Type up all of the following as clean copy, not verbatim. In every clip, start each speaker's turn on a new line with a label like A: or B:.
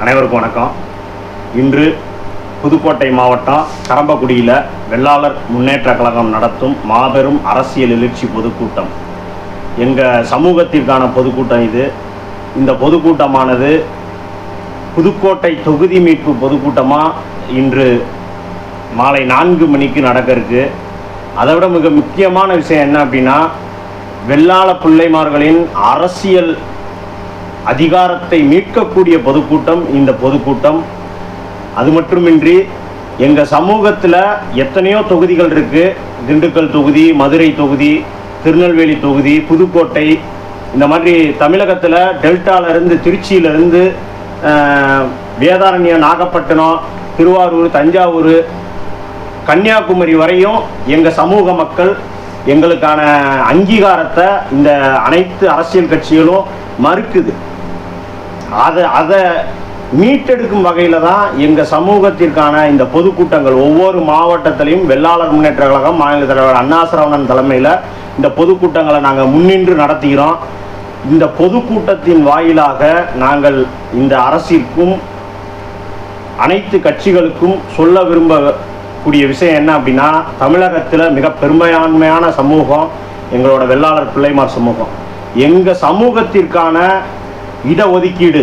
A: அனைவருக்கும் வணக்கம். இன்று புதுக்கோட்டை மாவட்டம் கரம்பக்குடியில் வெள்ளாளர் முன்னேற்ற கழகம் நடத்தும் மாபெரும் அரசியல் எழுச்சி பொதுக்கூட்டம். எங்கள் சமூகத்திற்கான பொதுக்கூட்டம் இது. இந்த பொதுக்கூட்டமானது புதுக்கோட்டை தொகுதி மீட்பு பொதுக்கூட்டமாக இன்று மாலை 4 மணிக்கு நடக்க இருக்கு. அதை விட மிக முக்கியமான விஷயம் என்ன அப்படின்னா, வெள்ளாள பிள்ளைமார்களின் அரசியல் அதிகாரத்தை மீட்கக்கூடிய பொதுக்கூட்டம் இந்த பொதுக்கூட்டம். அது மட்டுமின்றி எங்கள் சமூகத்தில் எத்தனையோ தொகுதிகள் இருக்குது. திண்டுக்கல் தொகுதி, மதுரை தொகுதி, திருநெல்வேலி தொகுதி, புதுக்கோட்டை, இந்த மாதிரி தமிழகத்தில் டெல்டாவிலேருந்து, திருச்சியிலேருந்து, வேதாரண்யம், நாகப்பட்டினம், திருவாரூர், தஞ்சாவூர், கன்னியாகுமரி வரையும் எங்கள் சமூக மக்கள் எங்களுக்கான அங்கீகாரத்தை இந்த அனைத்து அரசியல் கட்சிகளும் மறுக்குது. அதை மீட்டெடுக்கும் வகையில் தான் எங்கள் சமூகத்திற்கான இந்த பொதுக்கூட்டங்கள் ஒவ்வொரு மாவட்டத்திலையும் வெள்ளாளர் முன்னேற்ற கழகம் மாநில தலைவர் அண்ணா சரவணன் தலைமையில் இந்த பொதுக்கூட்டங்களை நாங்கள் முன்னின்று நடத்துகிறோம். இந்த பொதுக்கூட்டத்தின் வாயிலாக நாங்கள் இந்த அரசிற்கும் அனைத்து கட்சிகளுக்கும் சொல்ல விரும்பக்கூடிய விஷயம் என்ன அப்படின்னா, தமிழகத்தில் மிக பெரும்பான்மையான சமூகம் எங்களோட வெள்ளாளர் பிள்ளைமார் சமூகம். எங்கள் சமூகத்திற்கான இடஒதுக்கீடு,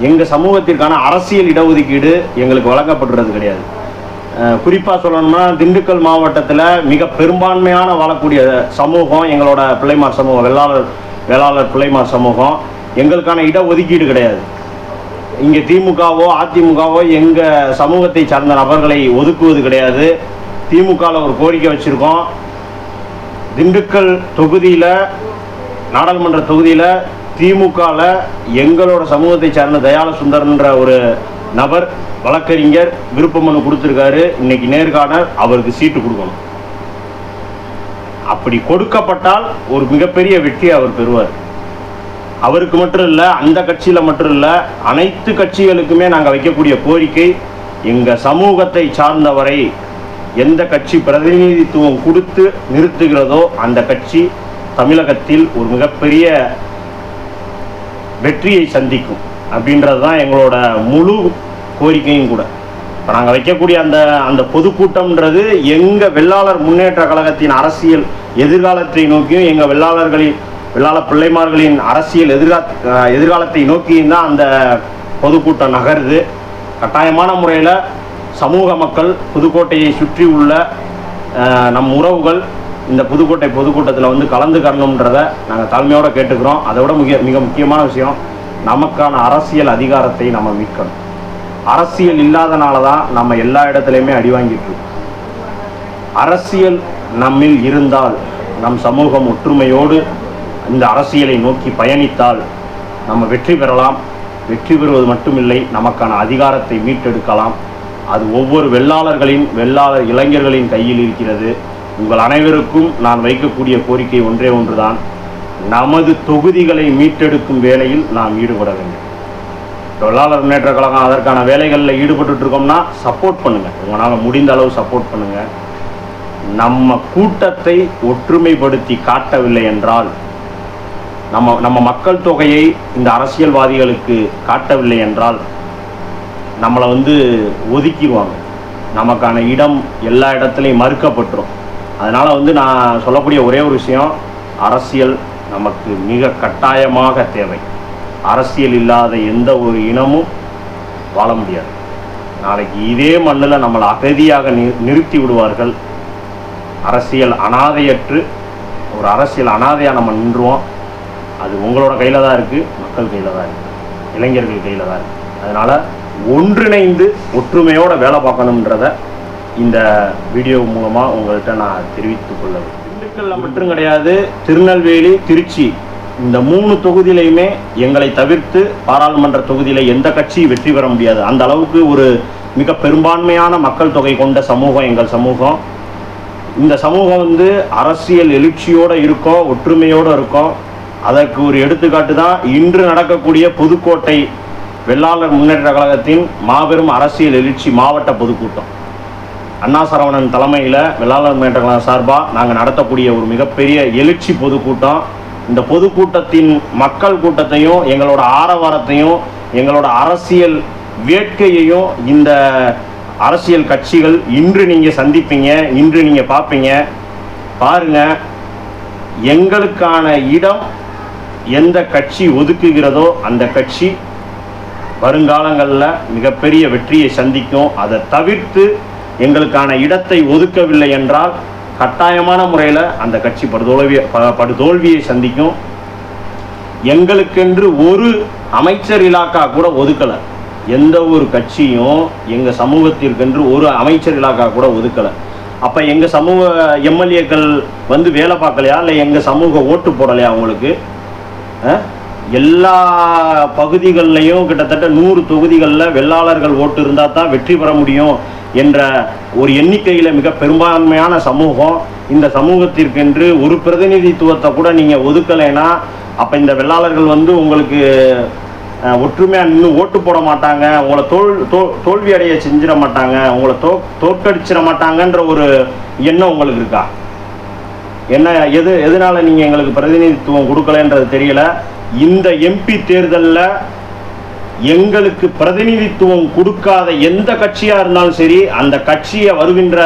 A: எங்கள் சமூகத்திற்கான அரசியல் இடஒதுக்கீடு எங்களுக்கு வழங்கப்படுறது கிடையாது. குறிப்பாக சொல்லணும்னா, திண்டுக்கல் மாவட்டத்தில் மிக பெரும்பான்மையான வாழக்கூடிய சமூகம் எங்களோட பிள்ளைமார் சமூகம், வெள்ளாளர் பிள்ளைமார் சமூகம். எங்களுக்கான இடஒதுக்கீடு கிடையாது. இங்கே திமுகவோ அதிமுகவோ எங்கள் சமூகத்தை சார்ந்த நபர்களை ஒதுக்குவது கிடையாது. திமுகவில் ஒரு கோரிக்கை வச்சுருக்கோம். திண்டுக்கல் தொகுதியில், நாடாளுமன்ற தொகுதியில் திமுகவில் எங்களோட சமூகத்தை சார்ந்த தயாள சுந்தரன்ற ஒரு நபர் வழக்கறிஞர் விருப்ப மனு கொடுத்துருக்காரு. இன்னைக்கு நேர்காணல், அவருக்கு சீட்டு கொடுக்கணும். அப்படி கொடுக்கப்பட்டால் ஒரு மிகப்பெரிய வெற்றியை அவர் பெறுவார். அவருக்கு மட்டும் இல்லை, அந்த கட்சியில் மட்டும் இல்லை, அனைத்து கட்சிகளுக்குமே நாங்கள் வைக்கக்கூடிய கோரிக்கை, எங்கள் சமூகத்தை சார்ந்தவரை எந்த கட்சி பிரதிநிதித்துவம் கொடுத்து நிறுத்துகிறதோ அந்த கட்சி தமிழகத்தில் ஒரு மிகப்பெரிய வெற்றியை சந்திக்கும் அப்படின்றது தான் எங்களோட முழு கோரிக்கையும் கூட. இப்போ நாங்கள் வைக்கக்கூடிய அந்த பொதுக்கூட்டம்ன்றது எங்கள் வெள்ளாளர் முன்னேற்ற கழகத்தின் அரசியல் எதிர்காலத்தை நோக்கியும், எங்கள் வெள்ளாள பிள்ளைமார்களின் அரசியல் எதிர்காலத்தை நோக்கியும் தான் அந்த பொதுக்கூட்டம் நகருது. கட்டாயமான முறையில் சமூக மக்கள், புதுக்கோட்டையை சுற்றி உள்ள நம் உறவுகள் இந்த புதுக்கோட்டை பொதுக்கூட்டத்தில் வந்து கலந்துக்கணுன்றதை நாங்கள் தாழ்மையோடு கேட்டுக்கிறோம். அதை விட மிக முக்கியமான விஷயம், நமக்கான அரசியல் அதிகாரத்தை நம்ம மீட்கணும். அரசியல் இல்லாதனால தான் நம்ம எல்லா இடத்துலையுமே அடி வாங்கிட்டு இருக்கோம். அரசியல் நம்மில் இருந்தால், நம் சமூகம் ஒற்றுமையோடு இந்த அரசியலை நோக்கி பயணித்தால் நம்ம வெற்றி பெறலாம். வெற்றி பெறுவது மட்டுமில்லை, நமக்கான அதிகாரத்தை மீட்டெடுக்கலாம். அது ஒவ்வொரு வெள்ளாளர் இளைஞர்களின் கையில் இருக்கிறது. உங்கள் அனைவருக்கும் நான் வைக்கக்கூடிய கோரிக்கை ஒன்றே ஒன்றுதான், நமது தொகுதிகளை மீட்டெடுக்கும் வேலையில் நாம் ஈடுபட வேண்டும். வெள்ளாளர் முன்னேற்ற கழகம் அதற்கான வேலைகளில் ஈடுபட்டு இருக்கோம்னா சப்போர்ட் பண்ணுங்கள், உங்களால் முடிந்த அளவு சப்போர்ட் பண்ணுங்கள். நம்ம கூட்டத்தை ஒற்றுமைப்படுத்தி காட்டவில்லை என்றால், நம்ம மக்கள் தொகையை இந்த அரசியல்வாதிகளுக்கு காட்டவில்லை என்றால் நம்மளை வந்து ஒதுக்கிடுவாங்க. நமக்கான இடம் எல்லா இடத்துலையும் மறுக்கப்பட்டுரும். அதனால் வந்து நான் சொல்லக்கூடிய ஒரே ஒரு விஷயம், அரசியல் நமக்கு மிக கட்டாயமாக தேவை. அரசியல் இல்லாத எந்த ஒரு இனமும் வாழ முடியாது. நாளைக்கு இதே மண்ணில் நம்மளை அகதியாக நிறுத்தி விடுவார்கள். அரசியல் அனாதையற்று ஒரு அரசியல் அனாதையாக நம்ம நின்றுவோம். அது உங்களோட கையில் தான் இருக்குது, மக்கள் கையில் தான் இருக்குது, இளைஞர்கள் கையில் தான் இருக்குது. அதனால் ஒன்றிணைந்து ஒற்றுமையோடு வேலை பார்க்கணுன்றத இந்த வீடியோ மூலமாக உங்கள்கிட்ட நான் தெரிவித்துக் கொள்ளுவேன். திண்டுக்கல்ல மட்டும் கிடையாது, திருநெல்வேலி, திருச்சி, இந்த 3 தொகுதியிலையுமே எங்களை தவிர்த்து பாராளுமன்ற தொகுதியில் எந்த கட்சி வெற்றி பெற முடியாது. அந்த அளவுக்கு ஒரு மிக பெரும்பான்மையான மக்கள் தொகை கொண்ட சமூகம் எங்கள் சமூகம். இந்த சமூகம் வந்து அரசியல் எழுச்சியோடு இருக்கோம், ஒற்றுமையோடு இருக்கோம். அதற்கு ஒரு எடுத்துக்காட்டு தான் இன்று நடக்கக்கூடிய புதுக்கோட்டை வெள்ளாளர் முன்னேற்ற கழகத்தின் மாபெரும் அரசியல் எழுச்சி மாவட்ட பொதுக்கூட்டம். அண்ணா சரவணன் தலைமையில் வெள்ளாளர் முன்னேற்ற கழகம் சார்பாக நாங்கள் நடத்தக்கூடிய ஒரு மிகப்பெரிய எழுச்சி பொதுக்கூட்டம். இந்த பொதுக்கூட்டத்தின் மக்கள் கூட்டத்தையும் எங்களோட ஆரவாரத்தையும் எங்களோட அரசியல் வேட்கையையும் இந்த அரசியல் கட்சிகள் இன்று நீங்கள் சந்திப்பீங்க, இன்று நீங்கள் பார்ப்பீங்க. பாருங்க, எங்களுக்கான இடம் எந்த கட்சி ஒதுக்குகிறதோ அந்த கட்சி வருங்காலங்களில் மிகப்பெரிய வெற்றியை சந்திக்கும். அதை தவிர்த்து எங்களுக்கான இடத்தை ஒதுக்கவில்லை என்றால் கட்டாயமான முறையில் அந்த கட்சி படுதோல்வியை சந்திக்கும். எங்களுக்கென்று ஒரு அமைச்சர் இலாக்கா கூட ஒதுக்கலை. எந்த ஒரு கட்சியும் எங்கள் சமூகத்திற்கென்று ஒரு அமைச்சர் இலாக்கா கூட ஒதுக்கலை. அப்போ எங்கள் சமூக எம்எல்ஏக்கள் வந்து வேலை பார்க்கலையா, இல்லை எங்கள் சமூக ஓட்டு போடலையா? அவங்களுக்கு எல்லா பகுதிகளிலையும் கிட்டத்தட்ட 100 தொகுதிகளில் வெள்ளாளர்கள் ஓட்டு இருந்தால் தான் வெற்றி பெற முடியும் என்ற ஒரு எண்ணிக்கையில் மிக பெரும்பான்மையான சமூகம். இந்த சமூகத்திற்கென்று ஒரு பிரதிநிதித்துவத்தை கூட நீங்கள் ஒதுக்கலைன்னா அப்போ இந்த வெள்ளாளர்கள் வந்து உங்களுக்கு ஒற்றுமையாக நின்று ஓட்டு போட மாட்டாங்க, உங்களை தோல்வி அடைய செஞ்சிட மாட்டாங்க, உங்களை தோற்கடிச்சிட மாட்டாங்கன்ற ஒரு எண்ணம் உங்களுக்கு இருக்கா? என்ன எதனால நீங்கள் எங்களுக்கு பிரதிநிதித்துவம் கொடுக்கலன்றது தெரியல. இந்த எம்பி தேர்தலில் எங்களுக்கு பிரதிநிதித்துவம் கொடுக்காத எந்த கட்சியாக இருந்தாலும் சரி, அந்த கட்சியை வருகின்ற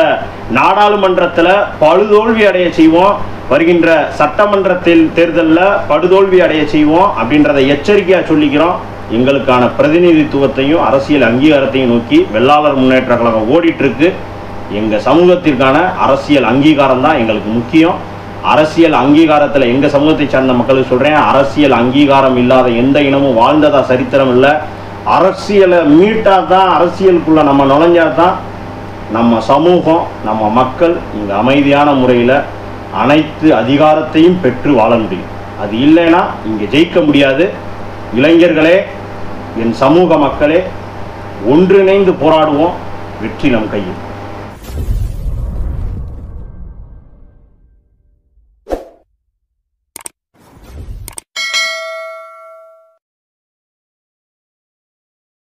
A: நாடாளுமன்றத்தில் படுதோல்வி அடைய செய்வோம், வருகின்ற சட்டமன்றத்தில் தேர்தலில் படுதோல்வி அடைய செய்வோம் அப்படின்றத எச்சரிக்கையாக சொல்லிக்கிறோம். எங்களுக்கான பிரதிநிதித்துவத்தையும் அரசியல் அங்கீகாரத்தையும் நோக்கி வெள்ளாளர் முன்னேற்ற கழகம் ஓடிட்டுருக்கு. எங்கள் சமூகத்திற்கான அரசியல் அங்கீகாரம் தான் எங்களுக்கு முக்கியம். அரசியல் அங்கீகாரத்தில் எங்கள் சமூகத்தை சார்ந்த மக்களுக்கு சொல்கிறேன், அரசியல் அங்கீகாரம் இல்லாத எந்த இனமும் வாழ்ந்ததா சரித்திரம் இல்லை. அரசியலை மீட்டா தான், அரசியலுக்குள்ளே நம்ம நுழைஞ்சா தான் நம்ம சமூகம், நம்ம மக்கள் இங்கே அமைதியான முறையில் அனைத்து அதிகாரத்தையும் பெற்று வாழ முடியும். அது இல்லைன்னா இங்கே ஜெயிக்க முடியாது. இளைஞர்களே, என் சமூக மக்களே, ஒன்றிணைந்து போராடுவோம். வெற்றி நம் கையில்.